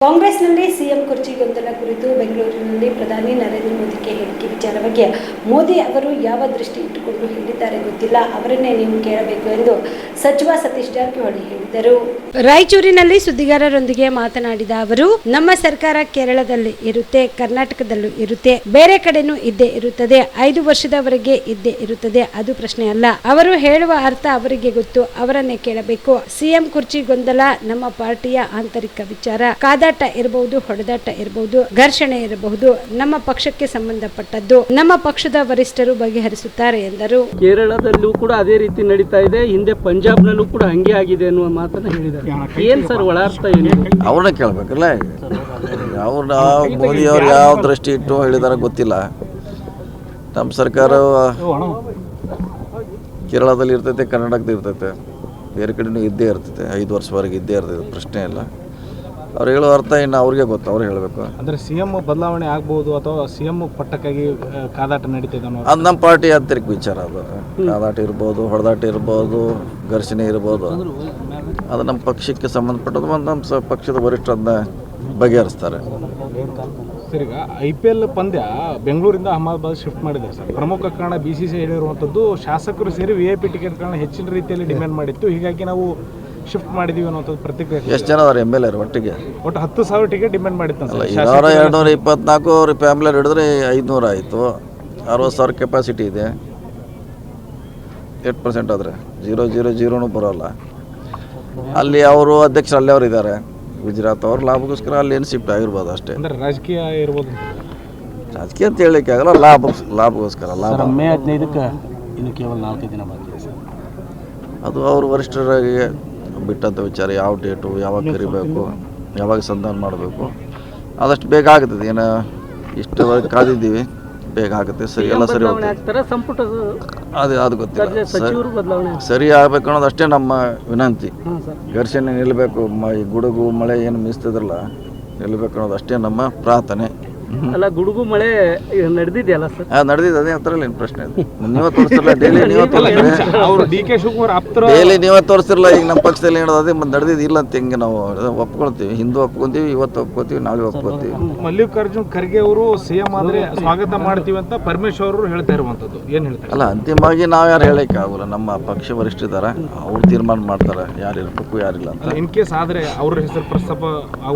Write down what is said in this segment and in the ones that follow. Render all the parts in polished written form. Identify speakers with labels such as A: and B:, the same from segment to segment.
A: ಕಾಂಗ್ರೆಸ್ನಲ್ಲಿ ಸಿಎಂ ಕುರ್ಚಿ ಗೊಂದಲ ಕುರಿತು ಬೆಂಗಳೂರಿನಲ್ಲಿ ಪ್ರಧಾನಿ ನರೇಂದ್ರ ಮೋದಿಗೆ ಹೇಳಿಕೆ ವಿಚಾರವಾಗಿ ಮೋದಿ ಅವರು ಯಾವ ದೃಷ್ಟಿ ಇಟ್ಟುಕೊಂಡು ಹೇಳಿದ್ದಾರೆ ಗೊತ್ತಿಲ್ಲ, ಅವರನ್ನೇ ನೀವು ಕೇಳಬೇಕು ಎಂದು ಸಚಿವ ಸತೀಶ್ ಜಾರಕಿಹೊಳಿ ಹೇಳಿದರು. ರಾಯಚೂರಿನಲ್ಲಿ ಸುದ್ದಿಗಾರರೊಂದಿಗೆ ಮಾತನಾಡಿದ ಅವರು, ನಮ್ಮ ಸರ್ಕಾರ ಕೇರಳದಲ್ಲಿ ಇರುತ್ತೆ, ಕರ್ನಾಟಕದಲ್ಲೂ ಇರುತ್ತೆ, ಬೇರೆ ಕಡೆನೂ ಇದ್ದೇ ಇರುತ್ತದೆ, 5 ವರ್ಷದವರೆಗೆ ಇದ್ದೇ ಇರುತ್ತದೆ, ಅದು ಪ್ರಶ್ನೆ ಅಲ್ಲ. ಅವರು ಹೇಳುವ ಅರ್ಥ ಅವರಿಗೆ ಗೊತ್ತು, ಅವರನ್ನೇ ಕೇಳಬೇಕು. ಸಿಎಂ ಕುರ್ಚಿ ಗೊಂದಲ ನಮ್ಮ ಪಾರ್ಟಿಯ ಆಂತರಿಕ ವಿಚಾರ. ಕಾದಾಟ ಇರಬಹುದು, ಹೊಡೆದಾಟ ಇರಬಹುದು, ಘರ್ಷಣೆ ಇರಬಹುದು, ನಮ್ಮ ಪಕ್ಷಕ್ಕೆ ಸಂಬಂಧಪಟ್ಟದ್ದು. ನಮ್ಮ ಪಕ್ಷದ ವರಿಷ್ಠರು ಬಗೆಹರಿಸುತ್ತಾರೆ ಎಂದರು.
B: ಕೇರಳದಲ್ಲೂ ಕೂಡ ಅದೇ ರೀತಿ ನಡೀತಾ ಇದೆ, ಹಿಂದೆ ಪಂಜಾಬ್ನಲ್ಲೂ ಕೂಡ ಹಂಗೆ ಆಗಿದೆ ಅನ್ನುವ ಮಾತನ್ನ ಹೇಳಿದ್ದಾರೆ. ಏನ್ ಸರ್ ಒಳ ಅರ್ಥ ಏನು?
C: ಅವ್ರನ್ನ ಕೇಳ್ಬೇಕಲ್ಲ, ಅವ್ರನ್ನ ಮೋದಿ ಅವ್ರು ಯಾವ ದೃಷ್ಟಿ ಇಟ್ಟು ಹೇಳಿದಾರ ಗೊತ್ತಿಲ್ಲ. ನಮ್ಮ ಸರ್ಕಾರ ಕೇರಳದಲ್ಲಿ ಇರ್ತೈತೆ, ಕರ್ನಾಟಕದಲ್ಲಿ ಇರ್ತೈತೆ, ಬೇರೆ ಕಡೆನೂ ಇದ್ದೇ ಇರ್ತೈತೆ, 5 ವರ್ಷವರೆಗೆ ಇದ್ದೇ ಇರ್ತೈತೆ, ಪ್ರಶ್ನೆ ಇಲ್ಲ. ಅವ್ರು ಹೇಳೋ ಅರ್ಥ ಇನ್ನು ಅವ್ರಿಗೆ ಗೊತ್ತು, ಅವ್ರು ಹೇಳಬೇಕು.
D: ಅಂದರೆ ಸಿಎಂ ಬದಲಾವಣೆ ಆಗ್ಬೋದು ಅಥವಾ ಸಿಎಂ ಪಟ್ಟಕ್ಕಾಗಿ ಕಾದಾಟ ನಡೀತಿದೆ
C: ಅದು ನಮ್ಮ ಪಾರ್ಟಿ ಆಂತರಿಕ ವಿಚಾರ. ಅದು ಕಾದಾಟ ಇರ್ಬೋದು, ಹೊಡೆದಾಟ ಇರ್ಬೋದು, ಘರ್ಷಣೆ ಇರ್ಬೋದು, ಅದು ನಮ್ಮ ಪಕ್ಷಕ್ಕೆ ಸಂಬಂಧಪಟ್ಟದ್ದು. ಮತ್ತು ನಮ್ಮ ಪಕ್ಷದ ವರಿಷ್ಠರನ್ನ ಬಗೆಹರಿಸ್ತಾರೆ.
D: ಸರ್, ಈಗ IPL ಪಂದ್ಯ ಬೆಂಗಳೂರಿಂದ ಅಹಮದಾಬಾದ್ ಶಿಫ್ಟ್ ಮಾಡಿದ್ದಾರೆ ಸರ್. ಪ್ರಮುಖ ಕಾರಣ BCCI ಹೇಳಿರುವಂಥದ್ದು, ಶಾಸಕರು ಸೇರಿ VIP ಟಿಕೆಟ್ಗಳನ್ನ ಹೆಚ್ಚಿನ ರೀತಿಯಲ್ಲಿ ಡಿಮ್ಯಾಂಡ್ ಮಾಡಿತ್ತು, ಹೀಗಾಗಿ ನಾವು ಶಿಫ್ಟ್ ಮಾಡಿದೀವಿ ಅನ್ನೋಂಥದ್ದು ಪ್ರತಿಕ್ರಿಯೆ.
C: ಎಷ್ಟು ಜನ ಅವ್ರ MLA ಒಟ್ಟಿಗೆ?
D: ಒಟ್ಟು 10,000 ಟಿಕೆಟ್ ಡಿಮ್ಯಾಂಡ್ ಮಾಡಿತ್ತು.
C: 224 ಅವ್ರ ಫ್ಯಾಮಿಲಿ ಹಿಡಿದ್ರೆ 500 ಆಯಿತು. 60,000 ಕೆಪಾಸಿಟಿ ಇದೆ. 8% ಆದರೆ 0.00 ಬರೋಲ್ಲ. ಅಲ್ಲಿ ಅವರು ಅಧ್ಯಕ್ಷರು ಅಲ್ಲೇ ಅವ್ರು ಇದ್ದಾರೆ, ಗುಜರಾತ್. ಅವ್ರ ಲಾಭಕ್ಕೋಸ್ಕರ ಅಲ್ಲಿ ಏನು ಶಿಫ್ಟ್ ಆಗಿರ್ಬೋದು ಅಷ್ಟೇ.
D: ಅಂದರೆ ರಾಜಕೀಯ ಇರ್ಬೋದು.
C: ರಾಜಕೀಯ ಅಂತ ಹೇಳಲಿಕ್ಕೆ ಆಗಲ್ಲ, ಲಾಭಕ್ಕೋಸ್ಕರ. ಲಾಭ
B: ಮೇ 15ಕ್ಕೆ ಇನ್ನು ಕೇವಲ 4 ದಿನ ಬಾಕಿ ಇದೆ ಸರ್.
C: ಅದು ಅವ್ರ ವರಿಷ್ಠರಿಗೆ ಬಿಟ್ಟಂಥ ವಿಚಾರ. ಯಾವ ಡೇಟು, ಯಾವಾಗ ಕರಿಬೇಕು, ಯಾವಾಗ ಸಂಧಾನ ಮಾಡಬೇಕು, ಆದಷ್ಟು ಬೇಗ ಆಗ್ತದೆ. ಏನು ಇಷ್ಟವರೆಗೆ ಕಾದಿದ್ದೀವಿ, ಬೇಗ ಆಗುತ್ತೆ. ಸರಿ, ಎಲ್ಲ ಸರಿ ಹೋಗ್ತದೆ. ಅದು ಗೊತ್ತಿಲ್ಲ. ಸರಿ ಆಗ್ಬೇಕು ಅನ್ನೋದು ಅಷ್ಟೇ ನಮ್ಮ ವಿನಂತಿ. ಘರ್ಷಣೆ ನಿಲ್ಲಬೇಕು, ಈ ಗುಡುಗು ಮಳೆ ಏನು ಮೀಸ್ತಿದ್ರಲ್ಲ, ನಿಲ್ಲಬೇಕು ಅನ್ನೋದು ಅಷ್ಟೇ ನಮ್ಮ ಪ್ರಾರ್ಥನೆ.
B: ಅಲ್ಲ, ಗುಡುಗು ಮಳೆ ನಡೆದಿದೆಯಲ್ಲ ಸರ್?
C: ನಡೆದಿದೆ, ಅದೇ ಹತ್ರಲ್ಲ ಏನು ಪ್ರಶ್ನೆ ಇದೆ. ನೀವೇ ತೋರಿಸ್ತಿರಲ್ಲ, ಡೈಲಿ ನೀವೇ ತೋರಿಸ್ತೀರಿ.
D: ಅವರು DK ಶಿವಕುಮಾರ್
C: ಡೈಲಿ ನೀವೇ ತೋರಿಸ್ತಿರಲ್ಲ. ಈಗ ನಮ್ಮ ಪಕ್ಷದಲ್ಲಿ ಹೇಳೋದು ಅದೇ ಮತ್ತೆ ನಡೆದಿದ್ದು ಇಲ್ಲ ಅಂತ ಹಿಂಗೆ ನಾವು ಒಪ್ಕೊಳ್ತೀವಿ. ಹಿಂದೂ ಒಪ್ಕೊತೀವಿ, ಇವತ್ತು ಒಪ್ಕೋತೀವಿ, ನಾಳೆ ಒಪ್ಕೋತೀವಿ.
D: ಮಲ್ಲಿಕಾರ್ಜುನ್ ಖರ್ಗೆ ಅವರು CM ಆದರೆ ಸ್ವಾಗತ ಮಾಡ್ತೀವಿ ಅಂತ ಪರಮೇಶ್ವರ್ ಅವರು ಹೇಳ್ತಾ ಇರುವಂಥದ್ದು, ಏನು ಹೇಳ್ತಾರೆ?
C: ಅಲ್ಲ, ಅಂತಿಮವಾಗಿ ನಾವು ಯಾರು ಹೇಳಕ್ಕೆ ಆಗೋಲ್ಲ. ನಮ್ಮ ಪಕ್ಷ ವರಿಷ್ಠರಿದ್ದಾರೆ, ಅವ್ರು ತೀರ್ಮಾನ ಮಾಡ್ತಾರೆ ಯಾರು ಇರಬೇಕು ಯಾರಿಲ್ಲ ಅಂತ.
D: ಇನ್ ಕೇಸ್ ಆದರೆ ಅವ್ರ ಹೆಸರು ಪ್ರಸ್ತಾಪ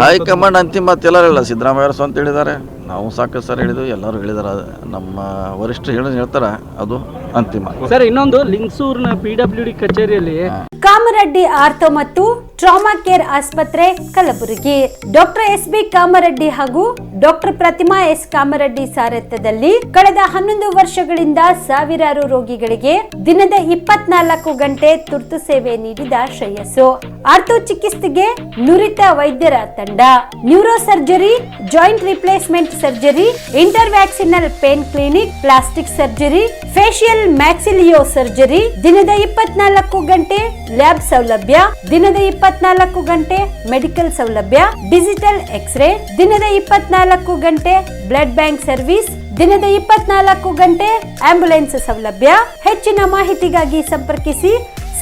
C: ಹೈಕಮಾಂಡ್ ಅಂತಿಮ ಎಲ್ಲರೂ ಹೇಳಲ್ಲ. ಸಿದ್ದರಾಮಯ್ಯ ಅವರು ಸ್ವಂತ ಹೇಳಿದ್ದಾರೆ, ನಾವು ಸಾಕಷ್ಟು ಸರ್ ಹೇಳಿದ್ವಿ, ಎಲ್ಲರೂ ಹೇಳಿದಾರೆ. ನಮ್ಮ ವರಿಷ್ಠರು ಹೇಳ್ತಾರೆ, ಅದು ಅಂತಿಮ.
B: ಸರ್, ಇನ್ನೊಂದು ಲಿಂಗಸೂರಿನ PWD ಕಚೇರಿಯಲ್ಲಿ
A: ಕಾಮರೆಡ್ಡಿ ಆರ್ಥೋ ಮತ್ತು ಟ್ರಾಮಾ ಕೇರ್ ಆಸ್ಪತ್ರೆ ಕಲಬುರಗಿ, ಡಾಕ್ಟರ್ SB ಕಾಮರೆಡ್ಡಿ ಹಾಗೂ ಡಾಕ್ಟರ್ ಪ್ರತಿಮಾ S ಕಾಮರೆಡ್ಡಿ ಸಾರಥ್ಯದಲ್ಲಿ ಕಳೆದ 11 ವರ್ಷಗಳಿಂದ ಸಾವಿರಾರು ರೋಗಿಗಳಿಗೆ ದಿನದ 24 ಗಂಟೆ ತುರ್ತು ಸೇವೆ ನೀಡಿದ ಶ್ರೇಯಸ್ಸು. ಆರ್ಥೋ ಚಿಕಿತ್ಸೆಗೆ ನುರಿತ ವೈದ್ಯರ ತಂಡ, neuro surgery, joint replacement surgery, interventional pain clinic, plastic surgery, facial maxillo surgery, ದಿನದ 24 ಗಂಟೆ ಲ್ಯಾಬ್ ಸೌಲಭ್ಯ, ದಿನದ 24 ಗಂಟೆ ಮೆಡಿಕಲ್ ಸೌಲಭ್ಯ, ಡಿಜಿಟಲ್ ಎಕ್ಸ್ರೇ, ದಿನದ 24 ಗಂಟೆ ಬ್ಲಡ್ ಬ್ಯಾಂಕ್ ಸರ್ವಿಸ್, ದಿನದ 24 ಗಂಟೆ ಆಂಬ್ಯುಲೆನ್ಸ್ ಸೌಲಭ್ಯ. ಹೆಚ್ಚಿನ ಮಾಹಿತಿಗಾಗಿ ಸಂಪರ್ಕಿಸಿ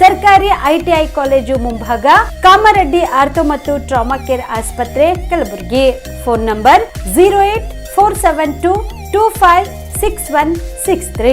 A: ಸರ್ಕಾರಿ ITI ಕಾಲೇಜು ಮುಂಭಾಗ, ಕಾಮರೆಡ್ಡಿ ಆರ್ಥೋ ಮತ್ತು ಟ್ರಾಮಾ ಕೇರ್ ಆಸ್ಪತ್ರೆ ಕಲಬುರಗಿ. Phone number 08472256163.